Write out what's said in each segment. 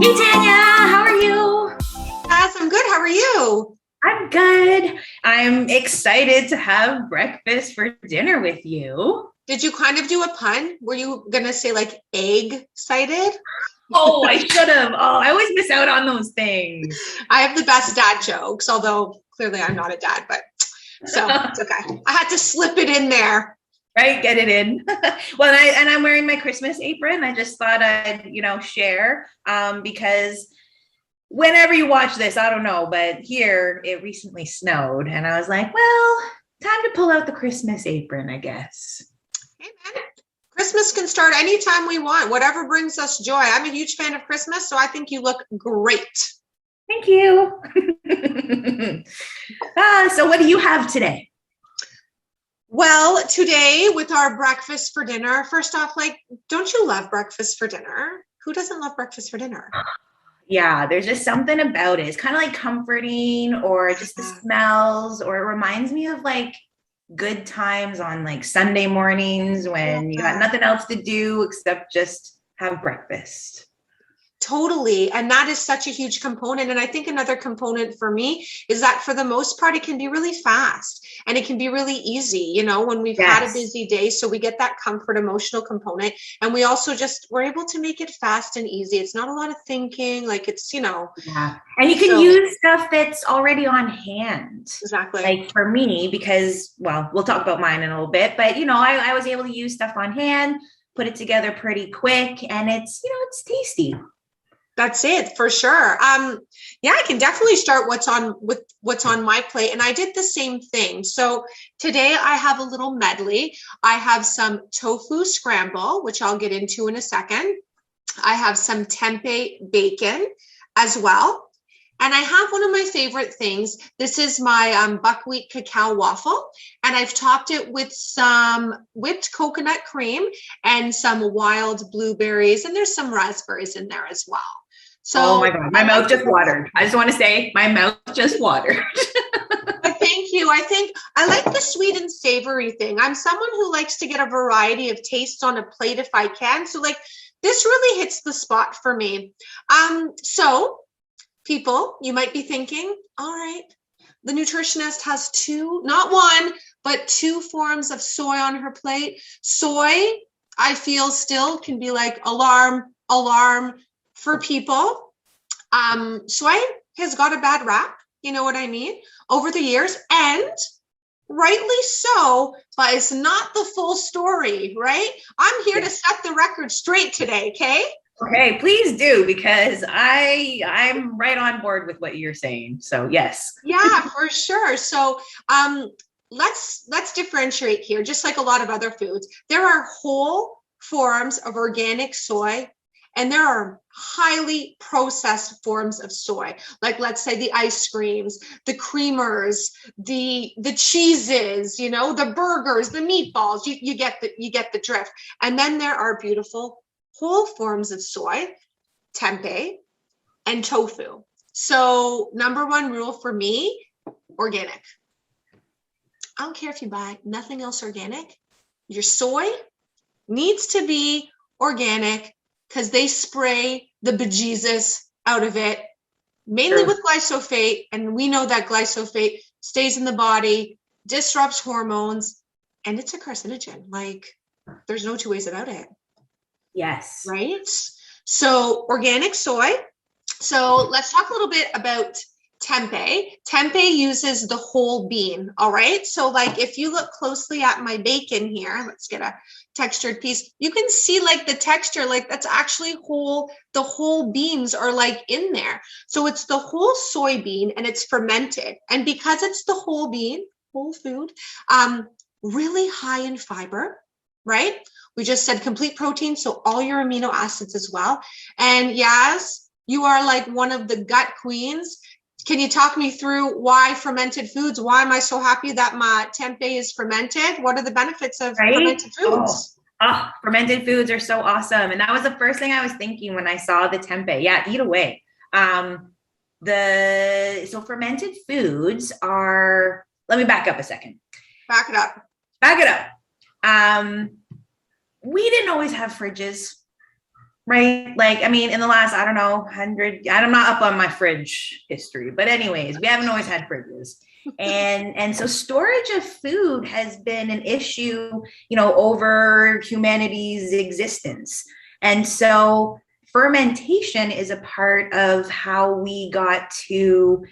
Hey Tanya, how are you? Yes, I'm good. How are you? I'm good. I'm excited to have breakfast for dinner with you. Did you kind of do a pun? Were you gonna say like egg cited? Oh, I should have. Oh, I always miss out on those things. I have the best dad jokes, although clearly I'm not a dad, but so it's okay. I had to slip it in there. Right, get it in. Well, I'm wearing my Christmas apron. I just thought I'd, share because whenever you watch this, I don't know, but here it recently snowed and I was like, well, time to pull out the Christmas apron, I guess. Hey man, Christmas can start anytime we want, whatever brings us joy. I'm a huge fan of Christmas, so I think you look great. Thank you. So what do you have today? Well, today with our breakfast for dinner, first off, like, don't you love breakfast for dinner? Who doesn't love breakfast for dinner? Yeah, there's just something about it. It's kind of like comforting or just the smells, or it reminds me of like good times on like Sunday mornings when you got Yeah. nothing else to do except just have breakfast. Totally. And that is such a huge component. And I think another component for me is that for the most part, it can be really fast and it can be really easy, when we've had a Yes. busy day. So we get that comfort emotional component. And we also we're able to make it fast and easy. It's not a lot of thinking, like Yeah. And you can so use stuff that's already on hand. exactly. Like for me, because, well, we'll talk about mine in a little bit, but I was able to use stuff on hand, put it together pretty quick, and it's tasty. That's it for sure. Yeah, I can definitely start with what's on my plate. And I did the same thing. So today I have a little medley. I have some tofu scramble, which I'll get into in a second. I have some tempeh bacon as well. And I have one of my favorite things. This is my buckwheat cacao waffle. And I've topped it with some whipped coconut cream and some wild blueberries. And there's some raspberries in there as well. Oh my So God, my I mouth like to just put watered. I just want to say my mouth just watered. thank you. I think I like the sweet and savory thing. I'm someone who likes to get a variety of tastes on a plate if I can. So like this really hits the spot for me. So people, you might be thinking, all right, the nutritionist has two, not one, but two forms of soy on her plate. Soy, I feel still can be like alarm for people. Soy has got a bad rap, you know what I mean, over the years, and rightly so, but it's not the full story, right? I'm here to set the record straight today, okay? Okay, please do, because I'm right on board with what you're saying. So yes. Yeah, for sure. So let's differentiate here, just like a lot of other foods. There are whole forms of organic soy and there are highly processed forms of soy, like let's say the ice creams, the creamers, the cheeses, the burgers, the meatballs. You get the drift. And then there are beautiful whole forms of soy, tempeh, and tofu. So number one rule for me, organic. I don't care if you buy nothing else organic. Your soy needs to be organic because they spray the bejesus out of it, mainly with glyphosate. And we know that glyphosate stays in the body, disrupts hormones, and it's a carcinogen. Like there's no two ways about it. Yes. Right? So organic soy. So let's talk a little bit about tempeh. Tempeh uses the whole bean. All right. So like if you look closely at my bacon here, let's get a textured piece. You can see like the texture, like that's actually whole. The whole beans are like in there. So it's the whole soybean and it's fermented. And because it's the whole bean, whole food, really high in fiber, right? We just said complete protein. So all your amino acids as well. And yes, you are like one of the gut queens. Can you talk me through why fermented foods? Why am I so happy that my tempeh is fermented? What are the benefits of fermented foods? Fermented foods are so awesome. And that was the first thing I was thinking when I saw the tempeh. Yeah, eat away. So fermented foods are, let me back up a second. Back it up. Back it up. We didn't always have fridges. right? Like, I mean, in the last, I don't know, 100, I'm not up on my fridge history, but anyways, we haven't always had fridges. And so storage of food has been an issue, over humanity's existence. And so fermentation is a part of how we got to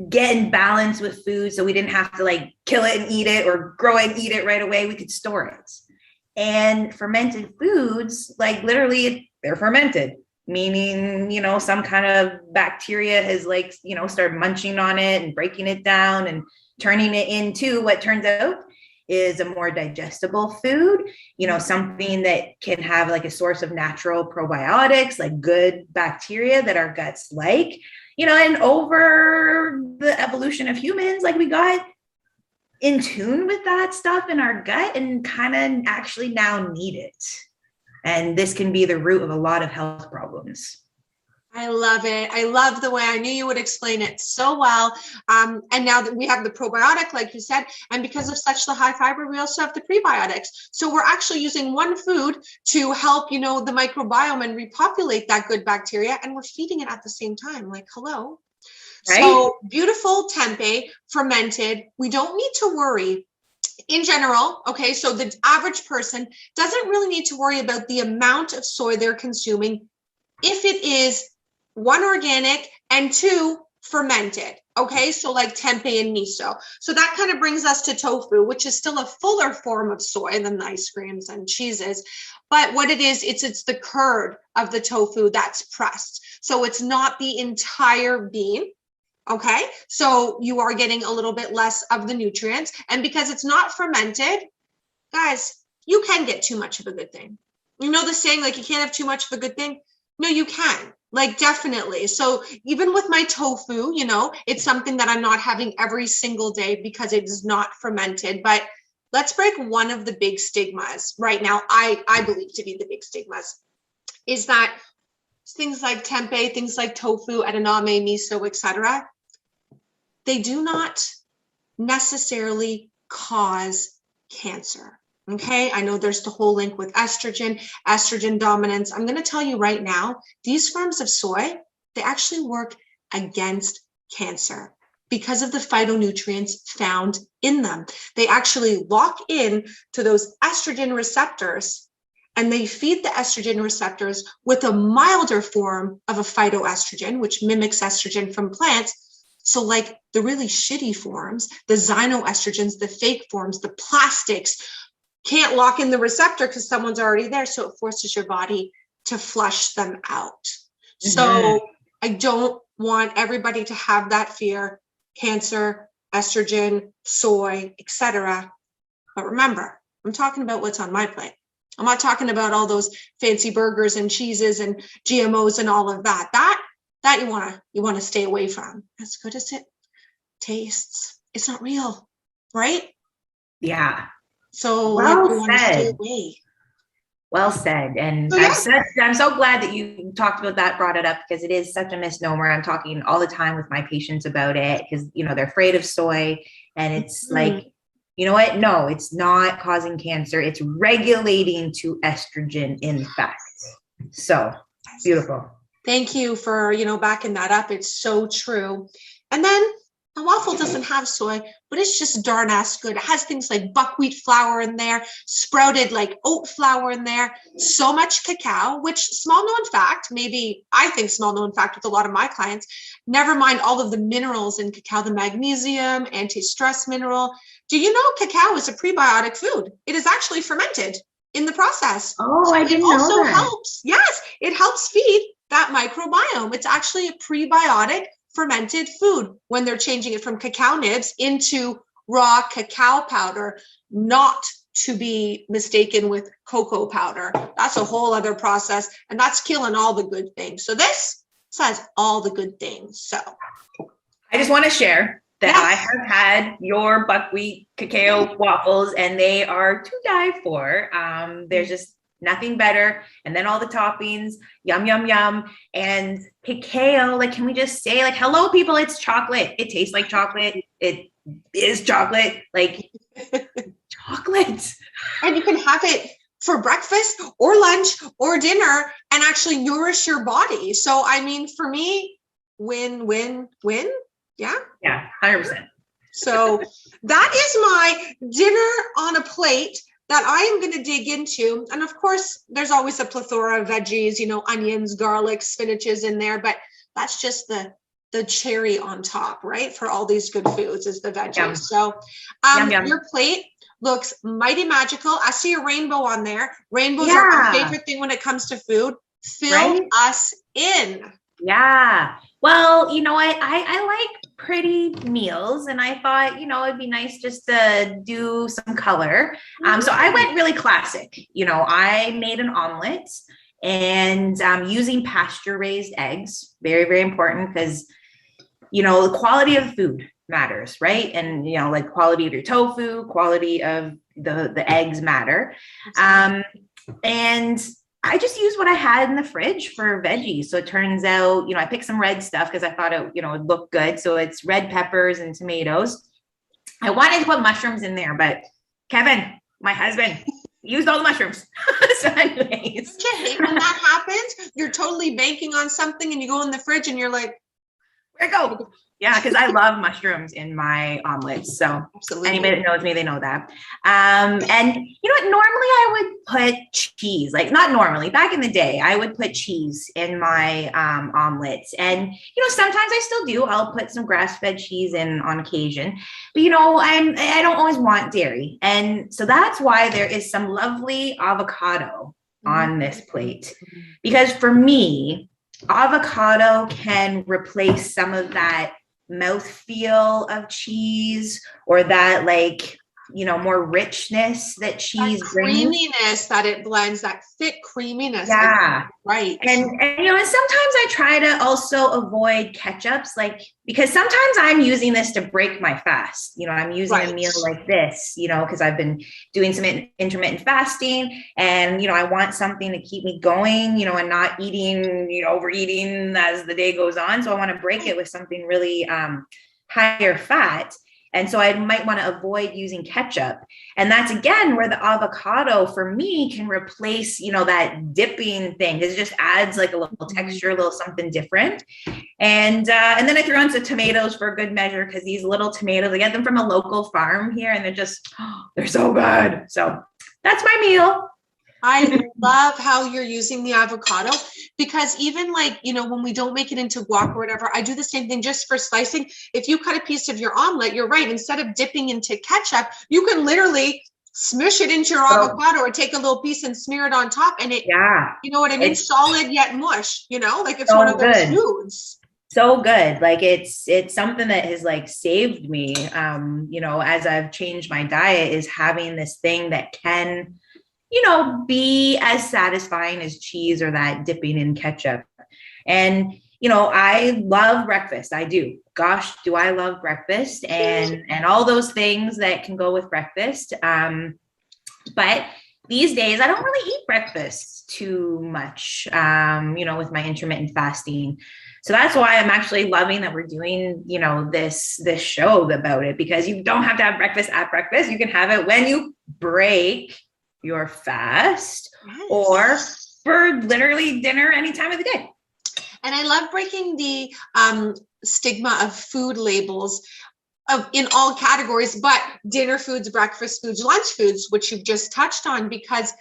get in balance with food, so we didn't have to like kill it and eat it or grow it and eat it right away. We could store it. And fermented foods, like literally they're fermented, meaning, some kind of bacteria has like, started munching on it and breaking it down and turning it into what turns out is a more digestible food, something that can have like a source of natural probiotics, like good bacteria that our guts like, and over the evolution of humans, like we got in tune with that stuff in our gut and kind of actually now need it. And this can be the root of a lot of health problems. I love it. I love the way I knew you would explain it so well. And now that we have the probiotic, like you said, and because of such the high fiber, we also have the prebiotics. So we're actually using one food to help, the microbiome and repopulate that good bacteria. And we're feeding it at the same time. Like, hello. Right? So beautiful tempeh, fermented. We don't need to worry. In general, okay, so the average person doesn't really need to worry about the amount of soy they're consuming if it is 1, organic, and 2, fermented. Okay, so like tempeh and miso. So that kind of brings us to tofu, which is still a fuller form of soy than the ice creams and cheeses. But what it is, it's the curd of the tofu that's pressed. So it's not the entire bean. Okay, so you are getting a little bit less of the nutrients. And because it's not fermented, guys, you can get too much of a good thing. You know the saying, like, you can't have too much of a good thing? No, you can. Like, definitely. So even with my tofu, it's something that I'm not having every single day because it is not fermented. But let's break one of the big stigmas right now, I believe to be the big stigmas, is that things like tempeh, things like tofu, edamame, miso, etc., they do not necessarily cause cancer. Okay, I know there's the whole link with estrogen dominance. I'm going to tell you right now, these forms of soy, they actually work against cancer because of the phytonutrients found in them. They actually lock in to those estrogen receptors, and they feed the estrogen receptors with a milder form of a phytoestrogen, which mimics estrogen from plants. So like the really shitty forms, the xenoestrogens, the fake forms, the plastics, can't lock in the receptor because someone's already there. So it forces your body to flush them out. Mm-hmm. So I don't want everybody to have that fear, cancer, estrogen, soy, etc. But remember, I'm talking about what's on my plate. I'm not talking about all those fancy burgers and cheeses and GMOs and all of that. That you want to stay away from. As good as it tastes, it's not real, right? Yeah. So well you want to stay away. Well said. And I'm so glad that you talked about that, brought it up, because it is such a misnomer. I'm talking all the time with my patients about it because, they're afraid of soy, and it's like, you know what? No, it's not causing cancer. It's regulating to estrogen, in fact. So beautiful. Thank you for, backing that up. It's so true. And then a waffle doesn't have soy, but it's just darn ass good. It has things like buckwheat flour in there, sprouted like oat flour in there, so much cacao, which small known fact, maybe I think small known fact with a lot of my clients, never mind all of the minerals in cacao, the magnesium, anti-stress mineral. Do you know cacao is a prebiotic food? It is actually fermented in the process. Oh, so I didn't know that. It also helps. Yes, it helps feed that microbiome. It's actually a prebiotic fermented food when they're changing it from cacao nibs into raw cacao powder, not to be mistaken with cocoa powder. That's a whole other process, and that's killing all the good things. So this says all the good things. So I just want to share that I have had your buckwheat cacao waffles, and they are to die for. There's just nothing better. And then all the toppings, yum, yum, yum. And cacao, like, can we just say, like, hello, people, it's chocolate. It tastes like chocolate. It is chocolate, like chocolate. And you can have it for breakfast or lunch or dinner and actually nourish your body. So, I mean, for me, win, win, win. Yeah. Yeah. 100%. So that is my dinner on a plate that I am going to dig into. And of course, there's always a plethora of veggies, you know, onions, garlic, spinaches in there, but that's just the cherry on top, right? For all these good foods is the veggies. Yum. So yum. Your plate looks mighty magical. I see a rainbow on there. Rainbows are my favorite thing when it comes to food. Fill us in. Yeah. Well, you know what? I like pretty meals, and I thought, you know, it'd be nice just to do some color. So I went really classic. You know, I made an omelet and using pasture raised eggs. Very, very important because, you know, the quality of the food matters, right? And, you know, like quality of your tofu, quality of the eggs matter. And I just used what I had in the fridge for veggies. So it turns out, you know, I picked some red stuff because I thought it, you know, would look good. So it's red peppers and tomatoes. I wanted to put mushrooms in there, but Kevin, my husband, used all the mushrooms. So anyways. Okay, when that happens, you're totally banking on something and you go in the fridge and you're like, where'd it go? Yeah, because I love mushrooms in my omelets. So absolutely. Anybody that knows me, they know that. And you know what? Normally I would put cheese, like not normally, back in the day, I would put cheese in my omelets. And, you know, sometimes I still do. I'll put some grass-fed cheese in on occasion. But, you know, I don't always want dairy. And so that's why there is some lovely avocado on this plate. Because for me, avocado can replace some of that mouthfeel of cheese, or that, like, you know, more richness that cheese brings. Creaminess that it blends, that thick creaminess. Yeah. Right. And you know, and sometimes I try to also avoid ketchups, like, because sometimes I'm using this to break my fast. You know, I'm using a meal like this, you know, because I've been doing some intermittent fasting, and, you know, I want something to keep me going, you know, and not eating, you know, overeating as the day goes on. So I want to break it with something really higher fat. And so I might want to avoid using ketchup. And that's, again, where the avocado for me can replace, you know, that dipping thing. It just adds like a little texture, a little something different. And then I threw on some tomatoes for good measure, because these little tomatoes, I get them from a local farm here, and they're just, they're so good. So that's my meal. I love how you're using the avocado, because even, like, you know, when we don't make it into guac or whatever, I do the same thing just for slicing. If you cut a piece of your omelet, you're right. Instead of dipping into ketchup, you can literally smush it into your avocado, or take a little piece and smear it on top. And it, you know what I mean? It's solid yet mush, you know, like it's one of those foods. So good. Like it's something that has, like, saved me, you know, as I've changed my diet, is having this thing that can, you know, be as satisfying as cheese or that dipping in ketchup. And, you know, I love breakfast. I do. Gosh, do I love breakfast and all those things that can go with breakfast. But these days I don't really eat breakfast too much, you know, with my intermittent fasting. So that's why I'm actually loving that we're doing, you know, this show about it, because you don't have to have breakfast at breakfast. You can have it when you break your fast, or for literally dinner any time of the day. And I love breaking the stigma of food labels in all categories, but dinner foods, breakfast foods, lunch foods, which you've just touched on, because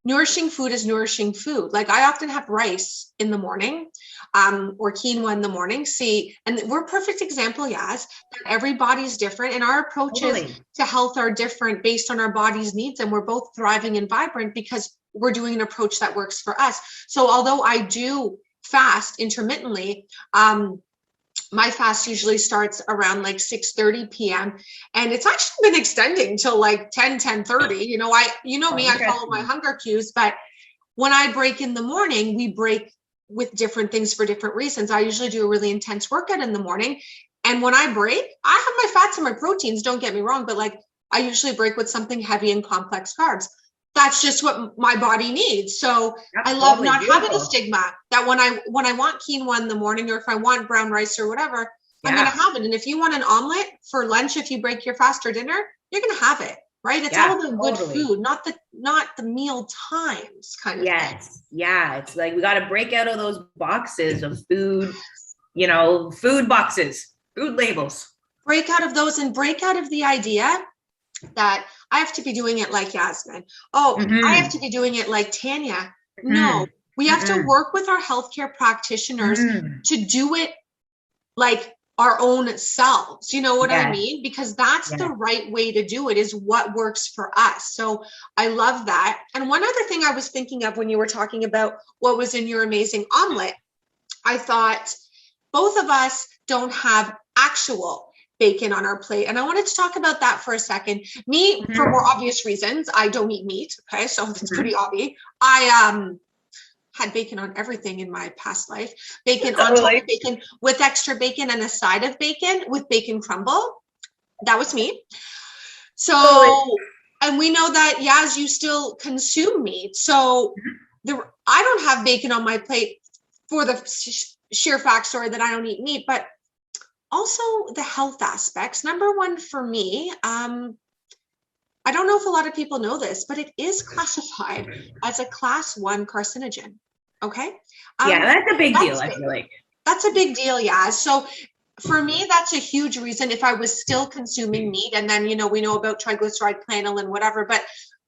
nourishing food is nourishing food. Like, I often have rice in the morning, or quinoa in the morning. See, and we're a perfect example, Yas, that everybody's different, and our approaches to health are different based on our body's needs. And we're both thriving and vibrant because we're doing an approach that works for us. So although I do fast intermittently, my fast usually starts around like 6:30 p.m. and it's actually been extending till like 10:30. You know, I follow my hunger cues, but when I break in the morning, we break with different things for different reasons. I usually do a really intense workout in the morning. And when I break, I have my fats and my proteins, don't get me wrong, but like, I usually break with something heavy and complex carbs. That's just what my body needs. So I love not having a stigma that when I want quinoa in the morning, or if I want brown rice or whatever, I'm going to have it. And if you want an omelet for lunch, if you break your fast, or dinner, you're going to have it. right? It's all about good food, not the meal times kind of thing. Yeah. It's like, we got to break out of those boxes of food, you know, food boxes, food labels. Break out of those and break out of the idea that I have to be doing it like Yasmin. Oh, I have to be doing it like Tanya. No, we have to work with our healthcare practitioners to do it like our own selves. You know what I mean? Because that's the right way to do it, is what works for us. So I love that. And one other thing I was thinking of when you were talking about what was in your amazing omelet, I thought both of us don't have actual bacon on our plate. And I wanted to talk about that for a second. Me, for more obvious reasons, I don't eat meat. Okay. So it's pretty obvious. I had bacon on everything in my past life. Bacon on top of bacon, with extra bacon, and a side of bacon with bacon crumble. That was me. So, and we know that, Yaz, you still consume meat. So I don't have bacon on my plate for the sheer fact, sorry, that I don't eat meat, but also the health aspects. Number one for me, I don't know if a lot of people know this, but it is classified as a class 1 carcinogen. Okay. Yeah, that's a big deal. I feel like that's a big deal. Yeah. So for me, that's a huge reason. If I was still consuming meat, and then, you know, we know about triglyceride, planolin, whatever, but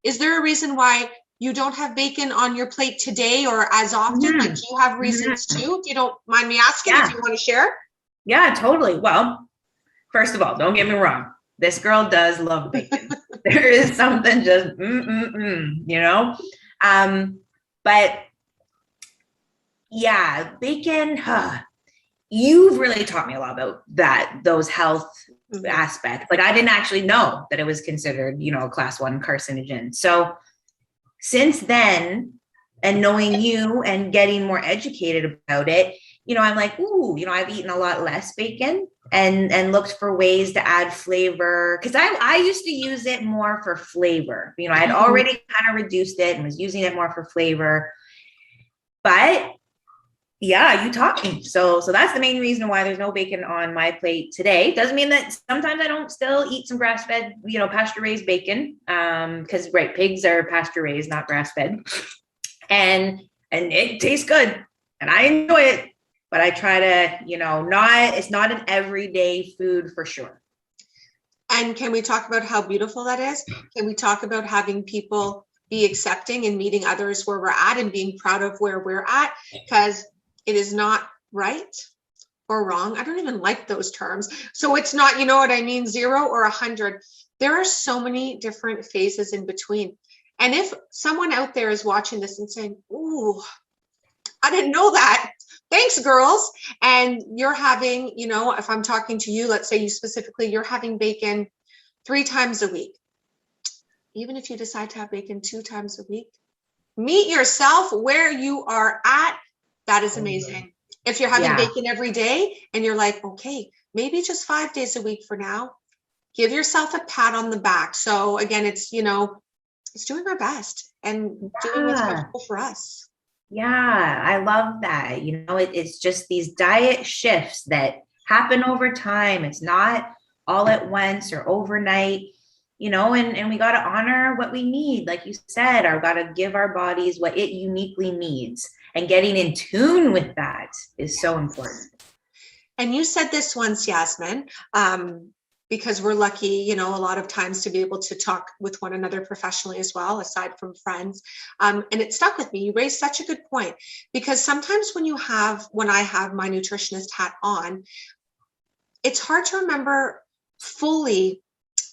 is there a reason why you don't have bacon on your plate today or as often? Like, do you have reasons too? If you don't mind me asking, if you want to share. Yeah, totally. Well, first of all, don't get me wrong. This girl does love bacon. There is something just, you know? But yeah, bacon, you've really taught me a lot about those health aspects. Like, I didn't actually know that it was considered, you know, a class 1 carcinogen. So since then, and knowing you and getting more educated about it, you know, I'm like, ooh, you know, I've eaten a lot less bacon and looked for ways to add flavor. Cause I used to use it more for flavor. You know, I had already kind of reduced it and was using it more for flavor. But yeah, you taught me. So that's the main reason why there's no bacon on my plate today. Doesn't mean that sometimes I don't still eat some grass-fed, you know, pasture-raised bacon. Cause pigs are pasture-raised, not grass-fed. And it tastes good and I enjoy it. But I try to, you know, it's not an everyday food for sure. And can we talk about how beautiful that is? Can we talk about having people be accepting and meeting others where we're at and being proud of where we're at? Because it is not right or wrong. I don't even like those terms. So it's not, you know what I mean, 0 or 100. There are so many different phases in between. And if someone out there is watching this and saying, ooh, I didn't know that. Thanks, girls. And you're having, you know, if I'm talking to you, let's say you specifically, you're having bacon 3 times a week. Even if you decide to have bacon 2 times a week, meet yourself where you are at. That is amazing. If you're having bacon every day and you're like, okay, maybe just 5 days a week for now, give yourself a pat on the back. So again, it's, you know, it's doing our best and doing what's comfortable for us. Yeah, I love that. You know, it's just these diet shifts that happen over time. It's not all at once or overnight, you know, and we got to honor what we need. Like you said, or got to give our bodies what it uniquely needs, and getting in tune with that is so important. And you said this once, Yasmin, because we're lucky, you know, a lot of times to be able to talk with one another professionally as well, aside from friends. And it stuck with me. You raised such a good point, because sometimes when I have my nutritionist hat on, it's hard to remember fully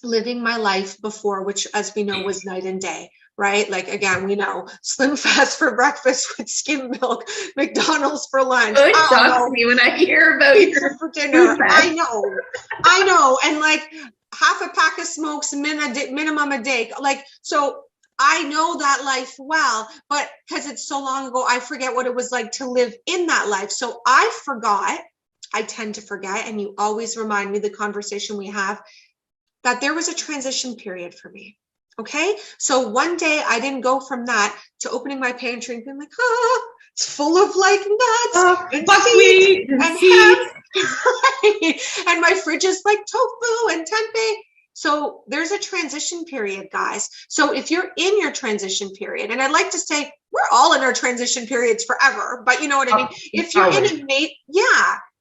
living my life before, which, as we know, was night and day, right? Like, again, we know Slim Fast for breakfast with skim milk, McDonald's for lunch. Oh, it shocks me when I hear about pizza for dinner. I know. And like half a pack of smokes minimum a day. Like, so I know that life well, but because it's so long ago, I forget what it was like to live in that life. So I tend to forget. And you always remind me, the conversation we have, that there was a transition period for me. Okay. So one day I didn't go from that to opening my pantry and being like, it's full of like nuts and buckwheat and hemp. And my fridge is like tofu and tempeh. So there's a transition period, guys. So if you're in your transition period, and I'd like to say we're all in our transition periods forever, but you know what I mean? If you're in a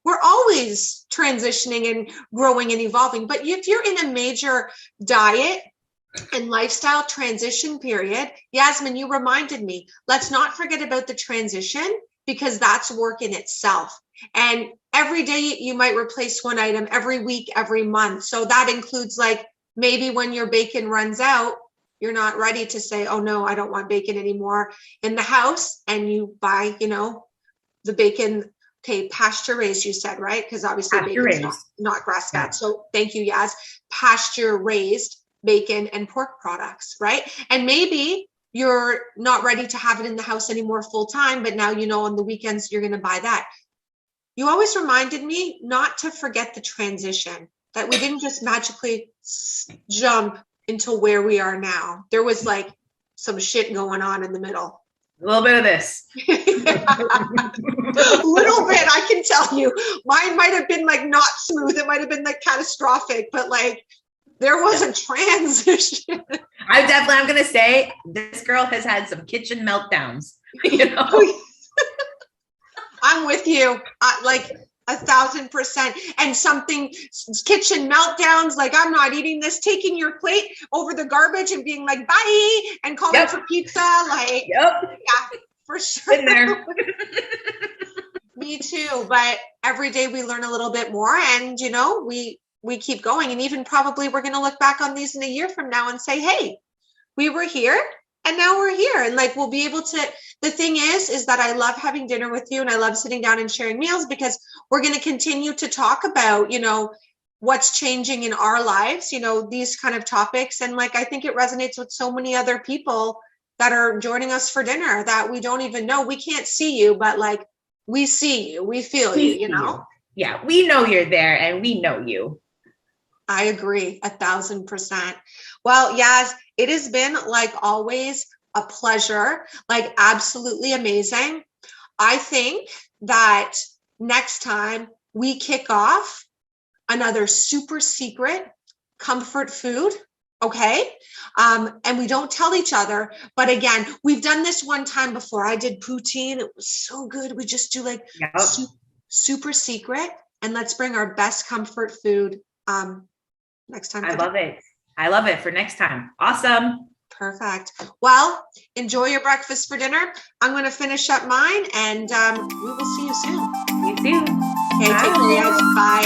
we're always transitioning and growing and evolving. But if you're in a major diet and lifestyle transition period, Yasmin, you reminded me, let's not forget about the transition, because that's work in itself. And every day you might replace one item, every week, every month. So that includes, like, maybe when your bacon runs out, you're not ready to say, oh no, I don't want bacon anymore in the house. And you buy, the bacon. Okay, pasture raised, you said, right? Because obviously bacon's not grass fed. So thank you, Yaz. Pasture raised bacon and pork products, right? And maybe you're not ready to have it in the house anymore full time, but now on the weekends you're going to buy that. You always reminded me not to forget the transition, that we didn't just magically jump into where we are now. There was like some shit going on in the middle. A little bit of this. A little bit, I can tell you. Mine might have been like not smooth. It might have been like catastrophic, but like there was a transition. I'm going to say this girl has had some kitchen meltdowns. I'm with you. Like 1,000%. And something, kitchen meltdowns, like I'm not eating this, taking your plate over the garbage and being like, bye, and calling for pizza. Like, yeah, for sure. Been there. Me too. But every day we learn a little bit more, and we keep going. And even probably we're going to look back on these in a year from now and say, hey, we were here and now we're here. And like, we'll be able to, the thing is that I love having dinner with you, and I love sitting down and sharing meals, because we're going to continue to talk about, what's changing in our lives, these kind of topics. And like, I think it resonates with so many other people that are joining us for dinner that we don't even know. We can't see you, but like, we see you, we feel you, Yeah, we know you're there and we know you. I agree 1,000%. Well, Yaz, it has been, like always, a pleasure, like absolutely amazing. I think that next time we kick off another super secret comfort food, okay? And we don't tell each other, but again, we've done this one time before. I did poutine. It was so good. We just do like super secret, and let's bring our best comfort food next time. I love it for next time. Awesome. Perfect. Well, enjoy your breakfast for dinner. I'm going to finish up mine, and we will see you soon. See you soon. Okay, take care, guys. Bye.